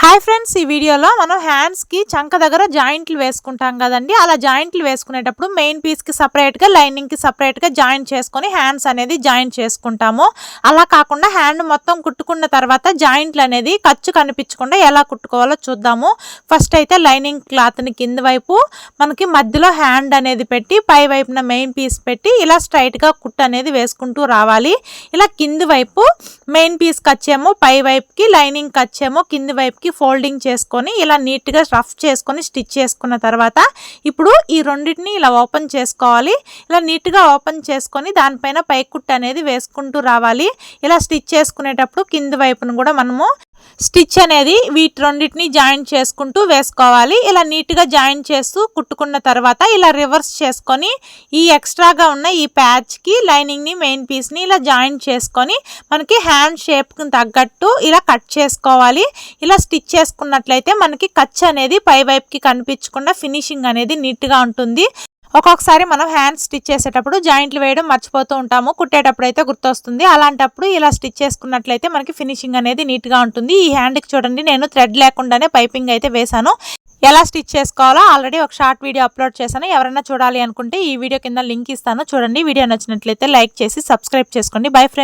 Hi friends, ఈ వీడియోలో మనం హ్యాండ్స్కి చంక దగ్గర జాయింట్లు వేసుకుంటాం కదండి. అలా జాయింట్లు వేసుకునేటప్పుడు మెయిన్ పీస్కి సపరేట్గా, లైనింగ్కి సపరేట్గా జాయింట్ చేసుకొని హ్యాండ్స్ అనేది జాయింట్ చేసుకుంటాము. అలా కాకుండా హ్యాండ్ మొత్తం కుట్టుకున్న తర్వాత జాయింట్లు అనేది ఖర్చు కనిపించకుండా ఎలా కుట్టుకోవాలో చూద్దాము. ఫస్ట్ అయితే లైనింగ్ క్లాత్ని కింద వైపు మనకి మధ్యలో హ్యాండ్ అనేది పెట్టి పై వైపున మెయిన్ పీస్ పెట్టి ఇలా స్ట్రైట్గా కుట్టు అనేది వేసుకుంటూ రావాలి. ఇలా కింది వైపు మెయిన్ పీస్కి వచ్చేమో పై వైపుకి, లైనింగ్కి వచ్చేమో కింది వైపుకి ఫోల్డింగ్ చేసుకొని ఇలా నీట్గా రఫ్ చేసుకొని స్టిచ్ చేసుకున్న తర్వాత ఇప్పుడు ఈ రెండింటిని ఇలా ఓపెన్ చేసుకోవాలి. ఇలా నీట్గా ఓపెన్ చేసుకొని దానిపైన పై కుట్టు అనేది వేసుకుంటూ రావాలి. ఇలా స్టిచ్ చేసుకునేటప్పుడు కింది వైపును కూడా మనము స్టిచ్ అనేది వీటి రెండింటిని జాయింట్ చేసుకుంటూ వేసుకోవాలి. ఇలా నీట్గా జాయింట్ చేస్తూ కుట్టుకున్న తర్వాత ఇలా రివర్స్ చేసుకొని ఈ ఎక్స్ట్రాగా ఉన్న ఈ ప్యాచ్కి లైనింగ్ని మెయిన్ పీస్ని ఇలా జాయింట్ చేసుకొని మనకి హ్యాండ్ షేప్కి తగ్గట్టు ఇలా కట్ చేసుకోవాలి. ఇలా స్టిచ్ చేసుకున్నట్లయితే మనకి ఖర్చు అనేది పై వైపుకి కనిపించకుండా ఫినిషింగ్ అనేది నీట్గా ఉంటుంది. ఒక్కొక్కసారి మనం హ్యాండ్ స్టిచ్ చేసేటప్పుడు జాయింట్లు వేయడం మర్చిపోతూ ఉంటాము, కుట్టేటప్పుడు అయితే గుర్తొస్తుంది. అలాంటప్పుడు ఇలా స్టిచ్ చేసుకున్నట్లయితే మనకి ఫినిషింగ్ అనేది నీట్గా ఉంటుంది. ఈ హ్యాండ్కి చూడండి, నేను థ్రెడ్ లేకుండానే పైపింగ్ అయితే వేశాను. ఎలా స్టిచ్ చేసుకోవాలో ఆల్రెడీ ఒక షార్ట్ వీడియో అప్లోడ్ చేశాను. ఎవరైనా చూడాలి అనుకుంటే ఈ వీడియో కింద లింక్ ఇస్తాను, చూడండి. వీడియో నచ్చినట్లయితే లైక్ చేసి సబ్స్క్రైబ్ చేసుకోండి. Bye friends.